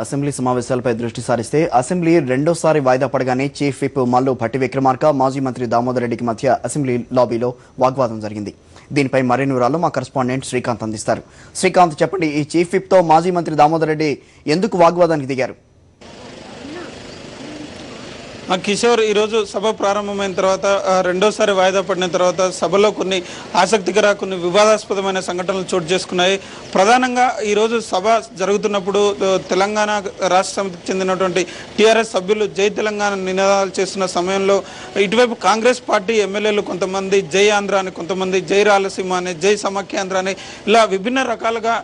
Assembly సమావేశాలపై దృష్టి సారిస్తే assembly రెండోసారి వాయిదా పడగానే చీఫ్ విప్ మల్లు భట్టి విక్రమార్క మాజీ మంత్రి దామోదర్ రెడ్డికి మధ్య అసెంబ్లీ లాబీలో వాగ్వాదం జరిగింది. దీనిపై మరిన్ని వివరాలు మా కరెస్పాండెంట్ శ్రీకాంత్ అందిస్తారు. శ్రీకాంత్, చెప్పండి, ఈ చీఫ్ విప్ తో మాజీ మంత్రి దామోదర్ రెడ్డి ఎందుకు వాగ్వాదానికి దిగారు? కిషోర్, ఈరోజు సభ ప్రారంభమైన తర్వాత రెండోసారి వాయిదా పడిన తర్వాత సభలో కొన్ని ఆసక్తికర కొన్ని వివాదాస్పదమైన సంఘటనలు చోటు చేసుకున్నాయి. ప్రధానంగా ఈరోజు సభ జరుగుతున్నప్పుడు తెలంగాణ రాష్ట్ర సమితికి చెందినటువంటి టీఆర్ఎస్ సభ్యులు జై తెలంగాణ నినాదాలు చేస్తున్న సమయంలో ఇటువైపు కాంగ్రెస్ పార్టీ ఎమ్మెల్యేలు కొంతమంది జై ఆంధ్ర అని, కొంతమంది జై రాయలసీమ అని, జై సమాఖ్యాంధ్ర అని ఇలా విభిన్న రకాలుగా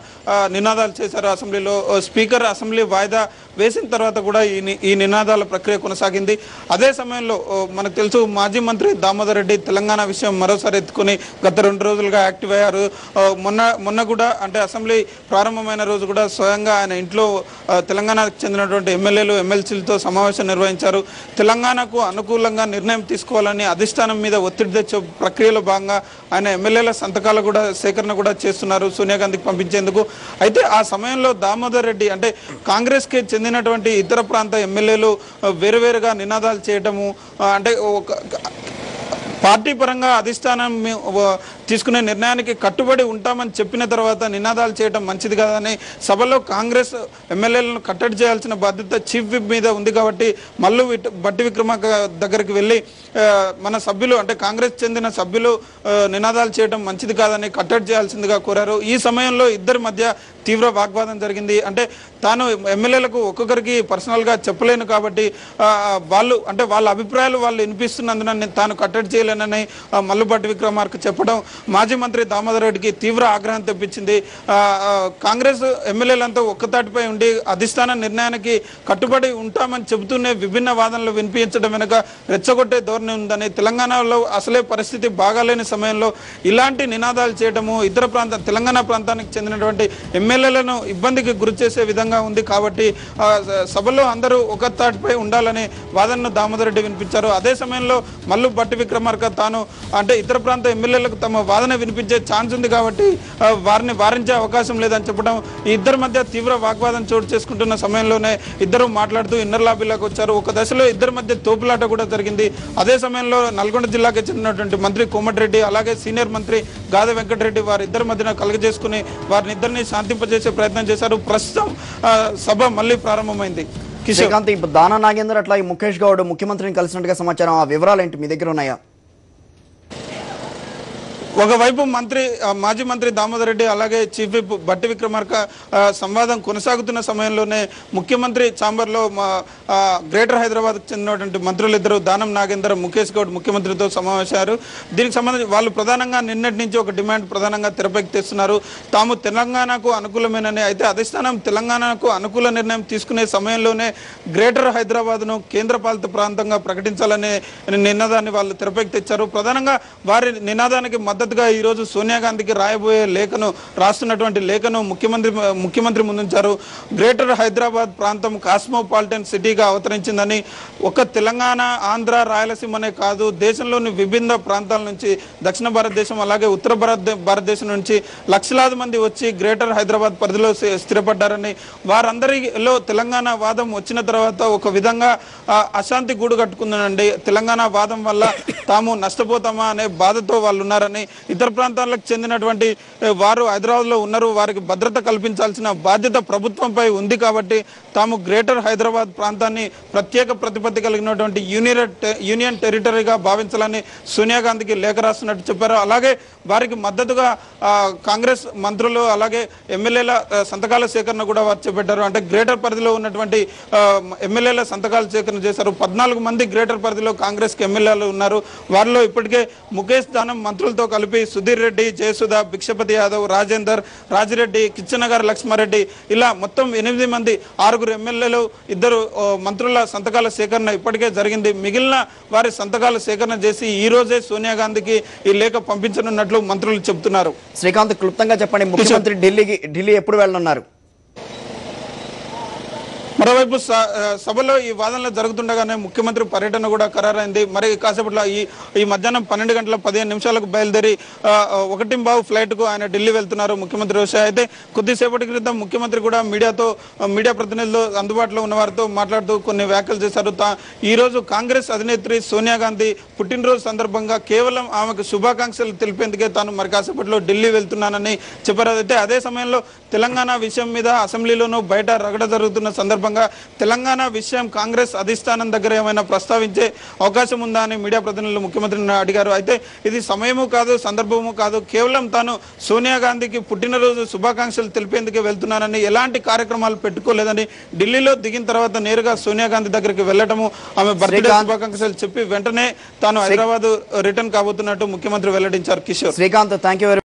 నినాదాలు చేశారు. అసెంబ్లీలో స్పీకర్ అసెంబ్లీ వాయిదా వేసిన తర్వాత కూడా ఈ నినాదాల ప్రక్రియ కొనసాగింది. అదే సమయంలో మనకు తెలుసు, మాజీ మంత్రి దామోదర్ రెడ్డి తెలంగాణ విషయం మరోసారి ఎత్తుకుని గత 2 రోజులుగా యాక్టివ్ అయ్యారు. మొన్న కూడా, అంటే అసెంబ్లీ ప్రారంభమైన రోజు కూడా స్వయంగా ఆయన ఇంట్లో తెలంగాణకు చెందినటువంటి ఎమ్మెల్యేలు ఎమ్మెల్సీలతో సమావేశం నిర్వహించారు. తెలంగాణకు అనుకూలంగా నిర్ణయం తీసుకోవాలని అధిష్టానం మీద ఒత్తిడి తెచ్చే ప్రక్రియలో భాగంగా ఆయన ఎమ్మెల్యేల సంతకాలు కూడా సేకరణ కూడా చేస్తున్నారు సోనియా గాంధీకి పంపించేందుకు. అయితే ఆ సమయంలో దామోదర్ రెడ్డి, అంటే కాంగ్రెస్కి చెందినటువంటి ఇతర ప్రాంత ఎమ్మెల్యేలు వేరువేరుగా నినాదాలు చేయటము, అంటే పార్టీ పరంగా అధిష్టానం తీసుకునే నిర్ణయానికి కట్టుబడి ఉంటామని చెప్పిన తర్వాత నినాదాలు చేయడం మంచిది కాదని సభలో కాంగ్రెస్ ఎమ్మెల్యేలను కట్టడి చేయాల్సిన బాధ్యత చీఫ్ విప్ మీద ఉంది. కాబట్టి మల్లు భట్టి విక్రమార్క దగ్గరికి వెళ్ళి మన సభ్యులు, అంటే కాంగ్రెస్ చెందిన సభ్యులు నినాదాలు చేయడం మంచిది కాదని కట్టడి చేయాల్సిందిగా కోరారు. ఈ సమయంలో ఇద్దరి మధ్య తీవ్ర వాగ్వాదం జరిగింది. అంటే తాను ఎమ్మెల్యేలకు ఒక్కొక్కరికి పర్సనల్గా చెప్పలేను కాబట్టి వాళ్ళు, అంటే వాళ్ళ అభిప్రాయాలు వాళ్ళు వినిపిస్తున్నందున తాను కట్టడి చేయలేనని మల్లు భట్టి విక్రమార్క చెప్పడం మాజీ మంత్రి దామోదర్ రెడ్డికి తీవ్ర ఆగ్రహం తెప్పించింది. కాంగ్రెస్ ఎమ్మెల్యేలంతా ఒక్కతాటిపై ఉండి అధిష్టాన నిర్ణయానికి కట్టుబడి ఉంటామని చెబుతూనే విభిన్న వాదనలు వినిపించడం వెనుక రెచ్చగొట్టే ధోరణి ఉందని, తెలంగాణలో అసలే పరిస్థితి బాగాలేని సమయంలో ఇలాంటి నినాదాలు చేయడము ఇతర తెలంగాణ ప్రాంతానికి చెందినటువంటి ఎమ్మెల్యేలను ఇబ్బందికి గురి చేసే విధంగా ఉంది. కాబట్టి సభలో అందరూ ఒక తాటిపై ఉండాలని వాదనను దామోదర్ రెడ్డి వినిపించారు. అదే సమయంలో మల్లు భట్టి విక్రమార్క తాను, అంటే ఇతర ప్రాంత ఎమ్మెల్యేలకు తమ వాదన వినిపించే ఛాన్స్ ఉంది కాబట్టి వారిని వారించే అవకాశం లేదని చెప్పడం, ఈ ఇద్దరి మధ్య తీవ్ర వాగ్వాదం చోటు చేసుకుంటున్న సమయంలోనే ఇద్దరు మాట్లాడుతూ ఇన్నర్ లాబీలోకి వచ్చారు. ఒక దశలో ఇద్దరి మధ్య తోపులాట కూడా జరిగింది. అదే సమయంలో నల్గొండ జిల్లాకి చెందినటువంటి మంత్రి కోమటిరెడ్డి, అలాగే సీనియర్ మంత్రి గాదె వెంకటరెడ్డి వారిద్దరి మధ్యన కలుగజేసుకుని వారిని ఇద్దరిని శాంతింపజేసే ప్రయత్నం చేశారు. ప్రస్తుతం సభ మళ్ళీ ప్రారంభమైంది. శ్రీకాంత్, ఇప్పుడు దానా నాగేందర్ అట్లాగే ముఖేష్ గౌడ్ ముఖ్యమంత్రిని కలిసినట్టుగా సమాచారం, ఆ వివరాలు ఏంటి, మీ దగ్గర ఉన్నాయా? ఒకవైపు మాజీ మంత్రి దామోదర్ రెడ్డి అలాగే చీఫ్ విప్ భట్టి విక్రమార్క సంవాదం కొనసాగుతున్న సమయంలోనే ముఖ్యమంత్రి ఛాంబర్లో గ్రేటర్ హైదరాబాద్కు చెందినటువంటి మంత్రులిద్దరూ దానం నాగేందర్, ముఖేష్ గౌడ్ ముఖ్యమంత్రితో సమావేశారు. దీనికి సంబంధించి వాళ్ళు ప్రధానంగా నిన్నటి నుంచి ఒక డిమాండ్ ప్రధానంగా తెరపైకి తెస్తున్నారు. తాము తెలంగాణకు అనుకూలమేనని, అయితే అధిష్టానం తెలంగాణకు అనుకూల నిర్ణయం తీసుకునే సమయంలోనే గ్రేటర్ హైదరాబాద్ను కేంద్రపాలిత ప్రాంతంగా ప్రకటించాలనే నినాదాన్ని వాళ్ళు తెరపైకి తెచ్చారు. ప్రధానంగా వారి నినాదానికి మద్దతుగా ఈరోజు సోనియా గాంధీకి రాస్తున్నటువంటి లేఖను ముఖ్యమంత్రి ముందుంచారు. గ్రేటర్ హైదరాబాద్ ప్రాంతం కాస్మోపాలిటన్ సిటీగా అవతరించిందని, ఒక తెలంగాణ, ఆంధ్ర, రాయలసీమనే కాదు, దేశంలోని విభిన్న ప్రాంతాల నుంచి, దక్షిణ భారతదేశం అలాగే ఉత్తర భారతదేశం నుంచి లక్షలాది మంది వచ్చి గ్రేటర్ హైదరాబాద్ పరిధిలో స్థిరపడ్డారని, వారందరిలో తెలంగాణ వాదం వచ్చిన తర్వాత ఒక విధంగా అశాంతి గూడు కట్టుకుందనండి. తెలంగాణ వాదం వల్ల తాము నష్టపోతామా అనే బాధతో వాళ్ళు ఉన్నారని, ఇతర ప్రాంతాలకు చెందినటువంటి వారు హైదరాబాద్లో ఉన్నారు, వారికి భద్రత కల్పించాల్సిన బాధ్యత ప్రభుత్వంపై ఉంది. కాబట్టి తాము గ్రేటర్ హైదరాబాద్ ప్రాంతాన్ని ప్రత్యేక ప్రతిపత్తి కలిగినటువంటి యూనియన్ టెరిటరీగా భావించాలని సోనియా గాంధీకి లేఖ రాస్తున్నట్టు చెప్పారు. అలాగే వారికి మద్దతుగా కాంగ్రెస్ మంత్రులు అలాగే ఎమ్మెల్యేల సంతకాల సేకరణ కూడా వారు చేపట్టారు. అంటే గ్రేటర్ పరిధిలో ఉన్నటువంటి ఎమ్మెల్యేల సంతకాల సేకరణ చేశారు. 14 మంది గ్రేటర్ పరిధిలో కాంగ్రెస్కి ఎమ్మెల్యేలు ఉన్నారు. వారిలో ఇప్పటికే ముఖేష్ దానం మంత్రులతో కలిపి సుధీర్ రెడ్డి, జయసుధ, భిక్షపతి యాదవ్, రాజేందర్, రాజిరెడ్డి, కిచ్చనగారి లక్ష్మారెడ్డి, ఇలా మొత్తం 8 మంది, 6 ఎమ్మెల్యేలు, 2 మంత్రుల సంతకాల సేకరణ ఇప్పటికే జరిగింది. మిగిలిన వారి సంతకాల సేకరణ చేసి ఈ రోజే సోనియా గాంధీకి ఈ లేఖ పంపించనున్నట్లు మంత్రులు చెబుతున్నారు. శ్రీకాంత్, క్లుప్తంగా చెప్పండి, ముఖ్యమంత్రి ఢిల్లీ ఎప్పుడు వెళ్ళనున్నారు? మరోవైపు సభలో ఈ వాదనలు జరుగుతుండగానే ముఖ్యమంత్రి పర్యటన కూడా ఖరారైంది. మరి కాసేపట్లో ఈ మధ్యాహ్నం 12:15 బయలుదేరి 1:15 ఫ్లైట్ కు ఆయన ఢిల్లీ వెళ్తున్నారు ముఖ్యమంత్రి రోజు. అయితే కొద్దిసేపటి క్రితం ముఖ్యమంత్రి కూడా మీడియా ప్రతినిధులు అందుబాటులో ఉన్న వారితో మాట్లాడుతూ కొన్ని వ్యాఖ్యలు చేశారు. ఈ రోజు కాంగ్రెస్ అధినేత్రి సోనియా గాంధీ పుట్టినరోజు సందర్భంగా కేవలం ఆమెకు శుభాకాంక్షలు తెలిపేందుకే తాను మరి కాసేపట్లో ఢిల్లీ వెళ్తున్నానని చెప్పారు. అయితే అదే సమయంలో తెలంగాణ విషయం మీద అసెంబ్లీలోనూ బయట రగడ జరుగుతున్న సందర్భంగా తెలంగాణ విషయం కాంగ్రెస్ అధిష్టానం దగ్గర ఏమైనా ప్రస్తావించే అవకాశం ఉందా అని మీడియా ప్రతినిధులు ముఖ్యమంత్రిని అడిగారు. అయితే ఇది సమయము కాదు, సందర్భము కాదు, కేవలం తాను సోనియా గాంధీకి పుట్టినరోజు శుభాకాంక్షలు తెలిపేందుకే వెళ్తున్నానని, ఎలాంటి కార్యక్రమాలు పెట్టుకోలేదని, ఢిల్లీలో దిగిన తర్వాత నేరుగా సోనియా గాంధీ దగ్గరికి వెళ్లటము, ఆమె బర్త్డే శుభాకాంక్షలు చెప్పి వెంటనే తాను హైదరాబాద్ రిటర్న్ కాబోతున్నట్టు ముఖ్యమంత్రి వెల్లడించారు. Kishore, Srikanth, thank you.